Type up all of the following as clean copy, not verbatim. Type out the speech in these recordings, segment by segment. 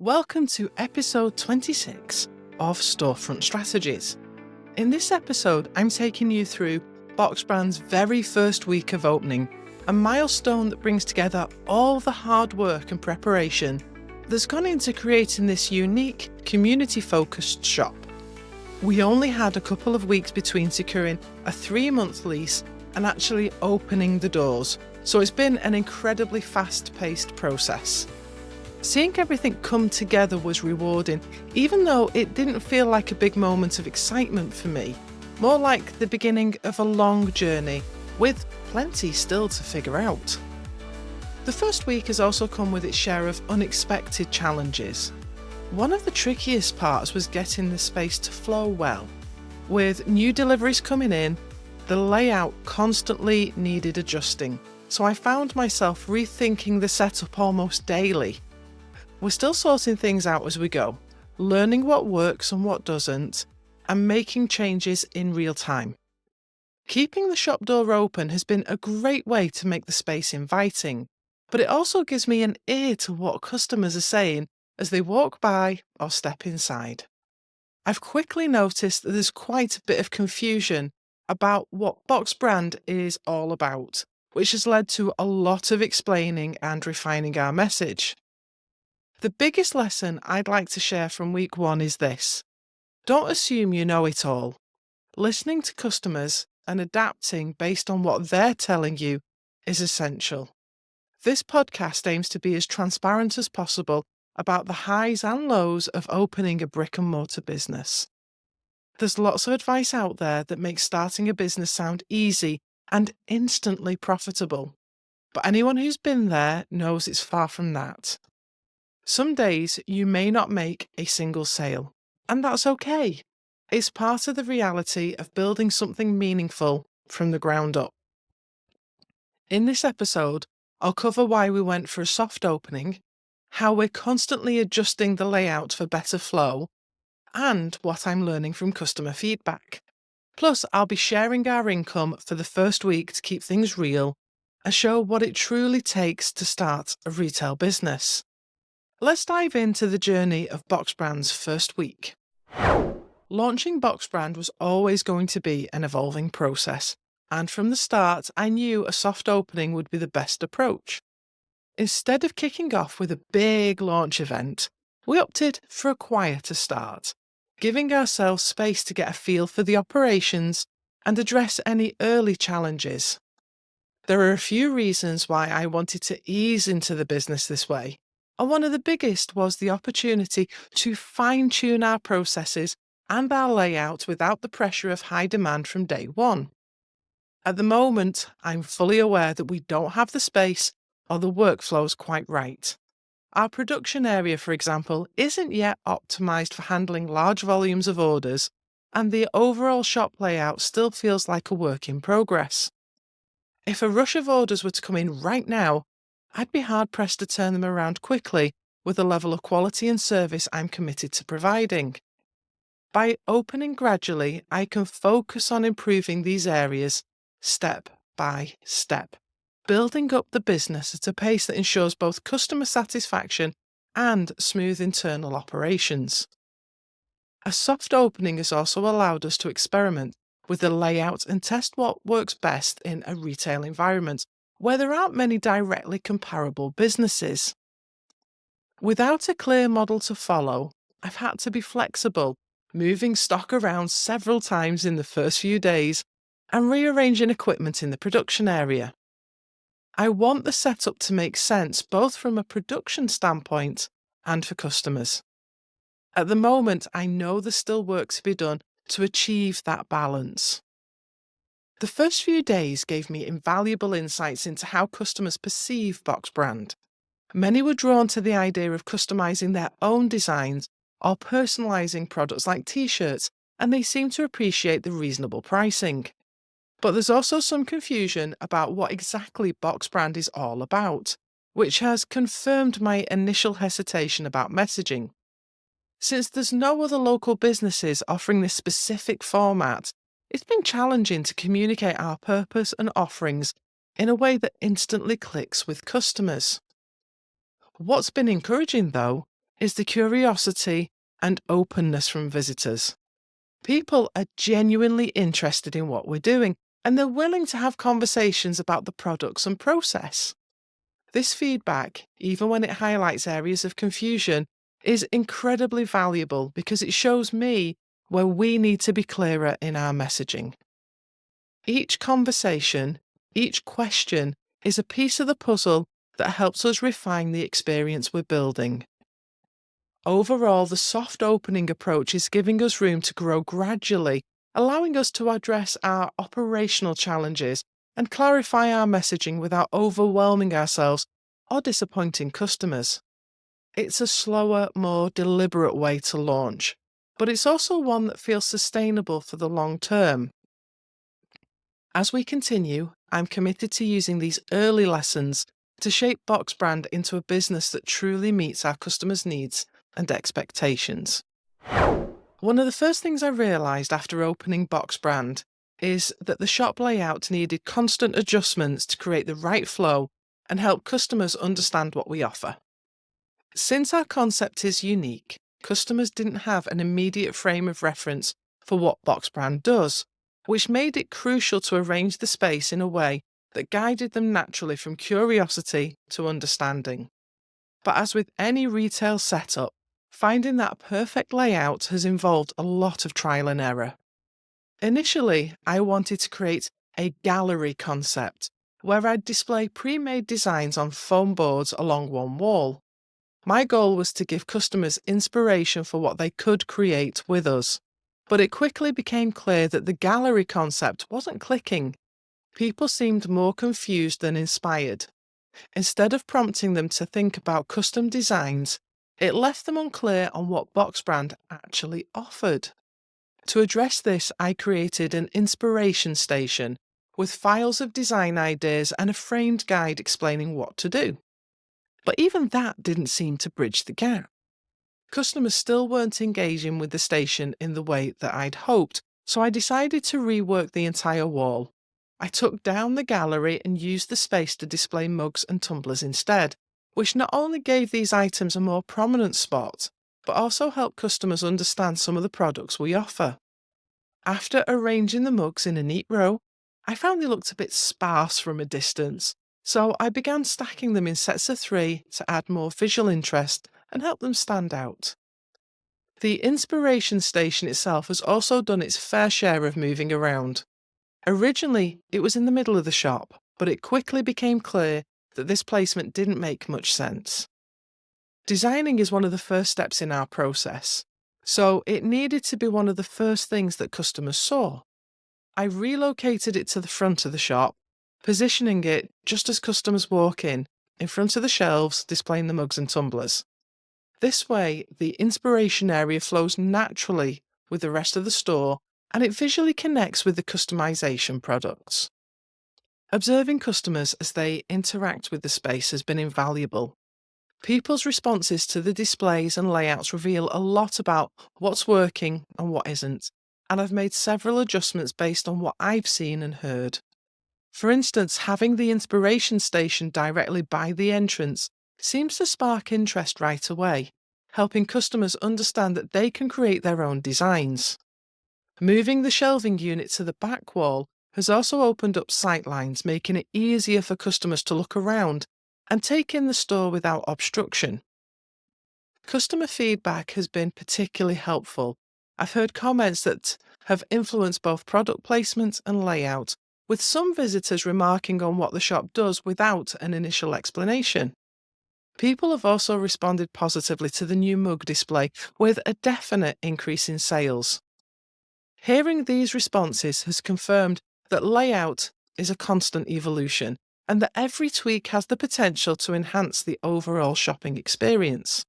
Welcome to episode 26 of Storefront Strategies. In this episode, I'm taking you through Box Brand's very first week of opening, a milestone that brings together all the hard work and preparation that's gone into creating this unique, community-focused shop. We only had a couple of weeks between securing a 3-month lease and actually opening the doors, so it's been an incredibly fast-paced process. Seeing everything come together was rewarding, even though it didn't feel like a big moment of excitement for me, more like the beginning of a long journey, with plenty still to figure out. The first week has also come with its share of unexpected challenges. One of the trickiest parts was getting the space to flow well. With new deliveries coming in, the layout constantly needed adjusting, so I found myself rethinking the setup almost daily. We're still sorting things out as we go, learning what works and what doesn't, and making changes in real time. Keeping the shop door open has been a great way to make the space inviting, but it also gives me an ear to what customers are saying as they walk by or step inside. I've quickly noticed that there's quite a bit of confusion about what Box Brand is all about, which has led to a lot of explaining and refining our message. The biggest lesson I'd like to share from week 1 is this: don't assume you know it all. Listening to customers and adapting based on what they're telling you is essential. This podcast aims to be as transparent as possible about the highs and lows of opening a brick-and-mortar business. There's lots of advice out there that makes starting a business sound easy and instantly profitable, but anyone who's been there knows it's far from that. Some days you may not make a single sale, and that's okay. It's part of the reality of building something meaningful from the ground up. In this episode, I'll cover why we went for a soft opening, how we're constantly adjusting the layout for better flow, and what I'm learning from customer feedback. Plus, I'll be sharing our income for the first week to keep things real and show what it truly takes to start a retail business. Let's dive into the journey of Box Brand's first week. Launching Box Brand was always going to be an evolving process, and from the start I knew a soft opening would be the best approach. Instead of kicking off with a big launch event, we opted for a quieter start, giving ourselves space to get a feel for the operations and address any early challenges. There are a few reasons why I wanted to ease into the business this way, and one of the biggest was the opportunity to fine-tune our processes and our layout without the pressure of high demand from day one. At the moment, I'm fully aware that we don't have the space or the workflows quite right. Our production area, for example, isn't yet optimized for handling large volumes of orders, and the overall shop layout still feels like a work in progress. If a rush of orders were to come in right now, I'd be hard-pressed to turn them around quickly with the level of quality and service I'm committed to providing. By opening gradually, I can focus on improving these areas step by step, building up the business at a pace that ensures both customer satisfaction and smooth internal operations. A soft opening has also allowed us to experiment with the layout and test what works best in a retail environment, where there aren't many directly comparable businesses. Without a clear model to follow, I've had to be flexible, moving stock around several times in the first few days and rearranging equipment in the production area. I want the setup to make sense both from a production standpoint and for customers. At the moment, I know there's still work to be done to achieve that balance. The first few days gave me invaluable insights into how customers perceive Box Brand. Many were drawn to the idea of customizing their own designs or personalizing products like t-shirts, and they seem to appreciate the reasonable pricing. But there's also some confusion about what exactly Box Brand is all about, which has confirmed my initial hesitation about messaging. Since there's no other local businesses offering this specific format, it's been challenging to communicate our purpose and offerings in a way that instantly clicks with customers. What's been encouraging, though, is the curiosity and openness from visitors. People are genuinely interested in what we're doing, and they're willing to have conversations about the products and process. This feedback, even when it highlights areas of confusion, is incredibly valuable because it shows me where we need to be clearer in our messaging. Each conversation, each question is a piece of the puzzle that helps us refine the experience we're building. Overall, the soft opening approach is giving us room to grow gradually, allowing us to address our operational challenges and clarify our messaging without overwhelming ourselves or disappointing customers. It's a slower, more deliberate way to launch, but it's also one that feels sustainable for the long term. As we continue, I'm committed to using these early lessons to shape Box Brand into a business that truly meets our customers' needs and expectations. One of the first things I realised after opening Box Brand is that the shop layout needed constant adjustments to create the right flow and help customers understand what we offer. Since our concept is unique, customers didn't have an immediate frame of reference for what Box Brand does, which made it crucial to arrange the space in a way that guided them naturally from curiosity to understanding. But as with any retail setup, finding that perfect layout has involved a lot of trial and error. Initially, I wanted to create a gallery concept where I'd display pre-made designs on foam boards along one wall. My goal was to give customers inspiration for what they could create with us. But it quickly became clear that the gallery concept wasn't clicking. People seemed more confused than inspired. Instead of prompting them to think about custom designs, it left them unclear on what Box Brand actually offered. To address this, I created an inspiration station with files of design ideas and a framed guide explaining what to do. But even that didn't seem to bridge the gap. Customers still weren't engaging with the station in the way that I'd hoped, so I decided to rework the entire wall. I took down the gallery and used the space to display mugs and tumblers instead, which not only gave these items a more prominent spot, but also helped customers understand some of the products we offer. After arranging the mugs in a neat row, I found they looked a bit sparse from a distance, so I began stacking them in sets of 3 to add more visual interest and help them stand out. The inspiration station itself has also done its fair share of moving around. Originally, it was in the middle of the shop, but it quickly became clear that this placement didn't make much sense. Designing is one of the first steps in our process, so it needed to be one of the first things that customers saw. I relocated it to the front of the shop, positioning it just as customers walk in front of the shelves displaying the mugs and tumblers. This way, the inspiration area flows naturally with the rest of the store and it visually connects with the customization products. Observing customers as they interact with the space has been invaluable. People's responses to the displays and layouts reveal a lot about what's working and what isn't, and I've made several adjustments based on what I've seen and heard. For instance, having the inspiration station directly by the entrance seems to spark interest right away, helping customers understand that they can create their own designs. Moving the shelving unit to the back wall has also opened up sightlines, making it easier for customers to look around and take in the store without obstruction. Customer feedback has been particularly helpful. I've heard comments that have influenced both product placement and layout, with some visitors remarking on what the shop does without an initial explanation. People have also responded positively to the new mug display, with a definite increase in sales. Hearing these responses has confirmed that layout is a constant evolution and that every tweak has the potential to enhance the overall shopping experience.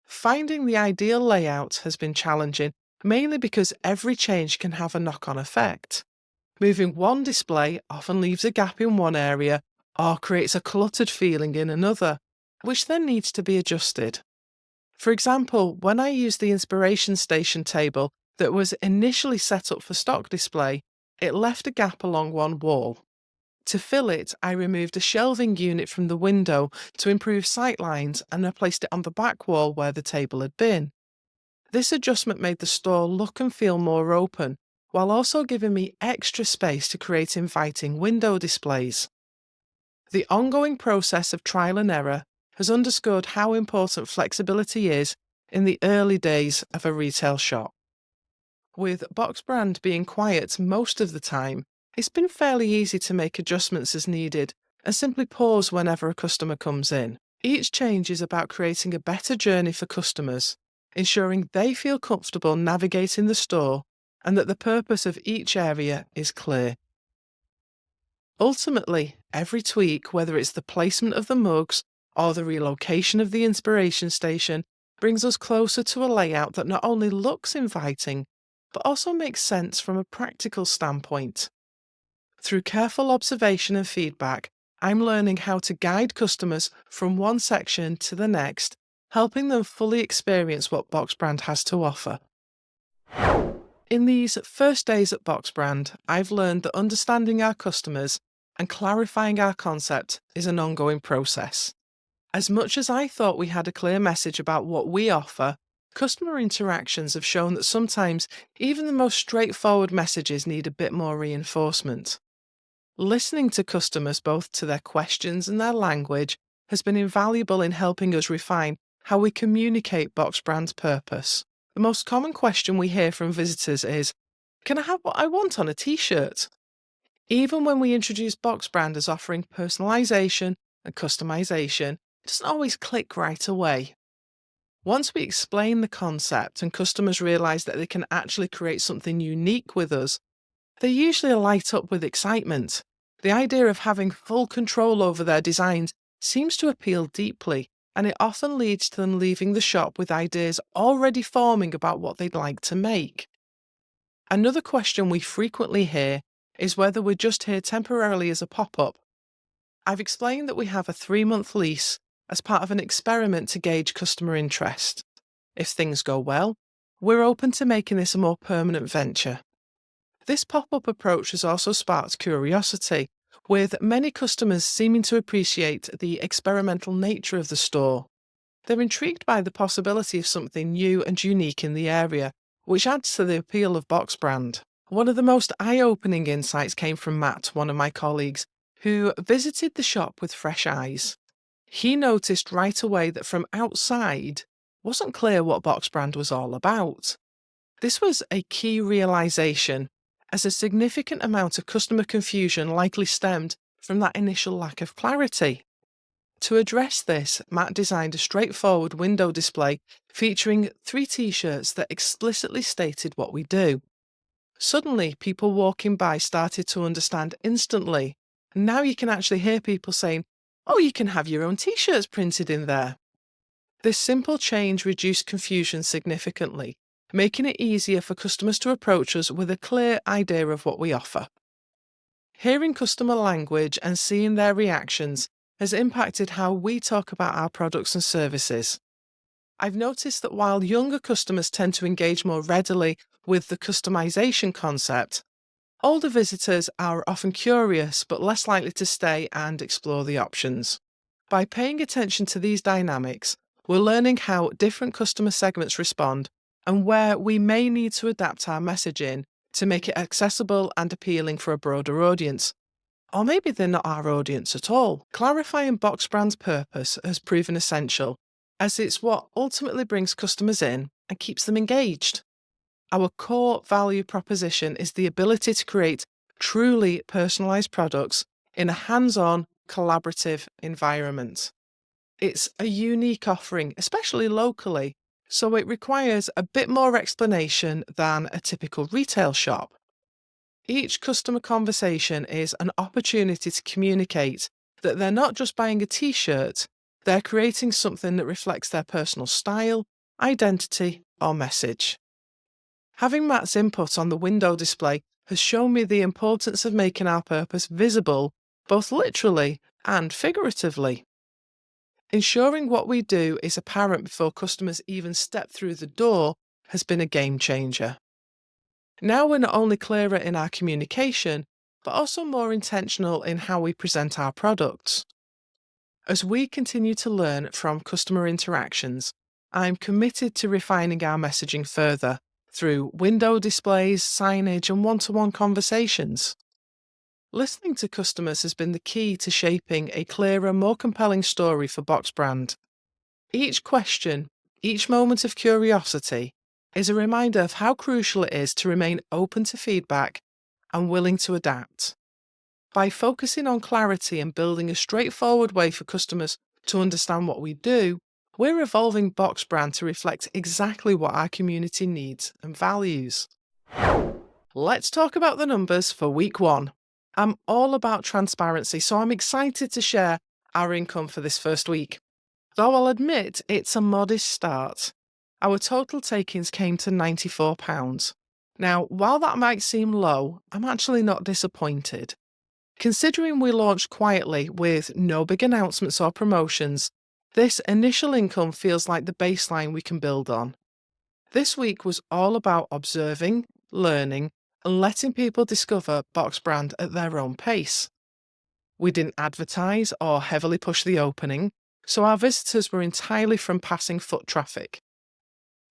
Finding the ideal layout has been challenging, mainly because every change can have a knock-on effect. Moving one display often leaves a gap in one area or creates a cluttered feeling in another, which then needs to be adjusted. For example, when I used the inspiration station table that was initially set up for stock display, it left a gap along one wall. To fill it, I removed a shelving unit from the window to improve sight lines and replaced it on the back wall where the table had been. This adjustment made the store look and feel more open, while also giving me extra space to create inviting window displays. The ongoing process of trial and error has underscored how important flexibility is in the early days of a retail shop. With Box Brand being quiet most of the time, it's been fairly easy to make adjustments as needed and simply pause whenever a customer comes in. Each change is about creating a better journey for customers, ensuring they feel comfortable navigating the store and that the purpose of each area is clear. Ultimately, every tweak, whether it's the placement of the mugs or the relocation of the inspiration station, brings us closer to a layout that not only looks inviting, but also makes sense from a practical standpoint. Through careful observation and feedback, I'm learning how to guide customers from one section to the next, helping them fully experience what Box Brand has to offer. In these first days at Box Brand, I've learned that understanding our customers and clarifying our concept is an ongoing process. As much as I thought we had a clear message about what we offer, customer interactions have shown that sometimes even the most straightforward messages need a bit more reinforcement. Listening to customers, both to their questions and their language, has been invaluable in helping us refine how we communicate Box Brand's purpose. The most common question we hear from visitors is, "Can I have what I want on a t-shirt?" Even when we introduce Box Brand as offering personalization and customization, it doesn't always click right away. Once we explain the concept and customers realize that they can actually create something unique with us, they usually light up with excitement. The idea of having full control over their designs seems to appeal deeply, and it often leads to them leaving the shop with ideas already forming about what they'd like to make. Another question we frequently hear is whether we're just here temporarily as a pop-up. I've explained that we have a 3-month lease as part of an experiment to gauge customer interest. If things go well, we're open to making this a more permanent venture. This pop-up approach has also sparked curiosity, with many customers seeming to appreciate the experimental nature of the store. They're intrigued by the possibility of something new and unique in the area, which adds to the appeal of Box Brand. One of the most eye-opening insights came from Matt, one of my colleagues, who visited the shop with fresh eyes. He noticed right away that from outside, it wasn't clear what Box Brand was all about. This was a key realization, as a significant amount of customer confusion likely stemmed from that initial lack of clarity. To address this, Matt designed a straightforward window display featuring 3 t-shirts that explicitly stated what we do. Suddenly, people walking by started to understand instantly, and now you can actually hear people saying, "Oh, you can have your own t-shirts printed in there." This simple change reduced confusion significantly, making it easier for customers to approach us with a clear idea of what we offer. Hearing customer language and seeing their reactions has impacted how we talk about our products and services. I've noticed that while younger customers tend to engage more readily with the customization concept, older visitors are often curious but less likely to stay and explore the options. By paying attention to these dynamics, we're learning how different customer segments respond and where we may need to adapt our messaging to make it accessible and appealing for a broader audience. Or maybe they're not our audience at all. Clarifying Box Brand's purpose has proven essential, as it's what ultimately brings customers in and keeps them engaged. Our core value proposition is the ability to create truly personalised products in a hands-on, collaborative environment. It's a unique offering, especially locally, so it requires a bit more explanation than a typical retail shop. Each customer conversation is an opportunity to communicate that they're not just buying a t-shirt, they're creating something that reflects their personal style, identity, or message. Having Matt's input on the window display has shown me the importance of making our purpose visible, both literally and figuratively. Ensuring what we do is apparent before customers even step through the door has been a game changer. Now we're not only clearer in our communication, but also more intentional in how we present our products. As we continue to learn from customer interactions, I'm committed to refining our messaging further through window displays, signage, and one-to-one conversations. Listening to customers has been the key to shaping a clearer, more compelling story for Box Brand. Each question, each moment of curiosity, is a reminder of how crucial it is to remain open to feedback and willing to adapt. By focusing on clarity and building a straightforward way for customers to understand what we do, we're evolving Box Brand to reflect exactly what our community needs and values. Let's talk about the numbers for week 1. I'm all about transparency, so I'm excited to share our income for this first week. Though I'll admit it's a modest start, our total takings came to £94. Now, while that might seem low, I'm actually not disappointed. Considering we launched quietly with no big announcements or promotions, this initial income feels like the baseline we can build on. This week was all about observing, learning, and letting people discover Box Brand at their own pace. We didn't advertise or heavily push the opening, so our visitors were entirely from passing foot traffic.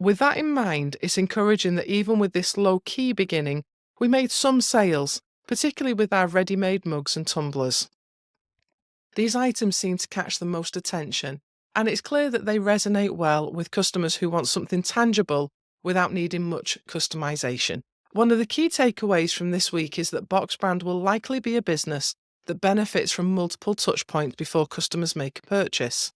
With that in mind, it's encouraging that even with this low-key beginning, we made some sales, particularly with our ready-made mugs and tumblers. These items seem to catch the most attention, and it's clear that they resonate well with customers who want something tangible without needing much customization. One of the key takeaways from this week is that Box Brand will likely be a business that benefits from multiple touchpoints before customers make a purchase.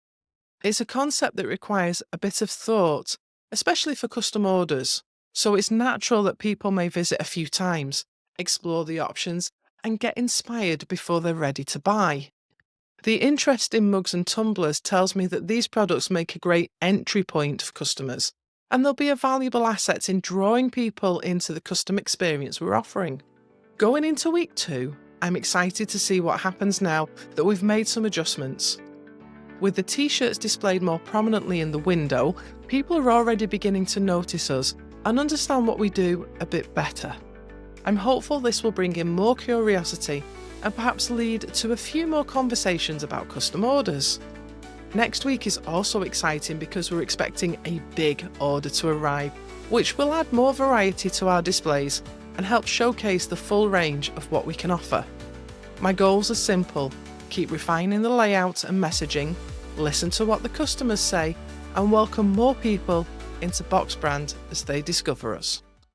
It's a concept that requires a bit of thought, especially for custom orders, so it's natural that people may visit a few times, explore the options, and get inspired before they're ready to buy. The interest in mugs and tumblers tells me that these products make a great entry point for customers, and they'll be a valuable asset in drawing people into the custom experience we're offering. Going into week 2, I'm excited to see what happens now that we've made some adjustments. With the t-shirts displayed more prominently in the window, people are already beginning to notice us and understand what we do a bit better. I'm hopeful this will bring in more curiosity and perhaps lead to a few more conversations about custom orders. Next week is also exciting because we're expecting a big order to arrive, which will add more variety to our displays and help showcase the full range of what we can offer. My goals are simple: keep refining the layout and messaging, listen to what the customers say, and welcome more people into Box Brand as they discover us.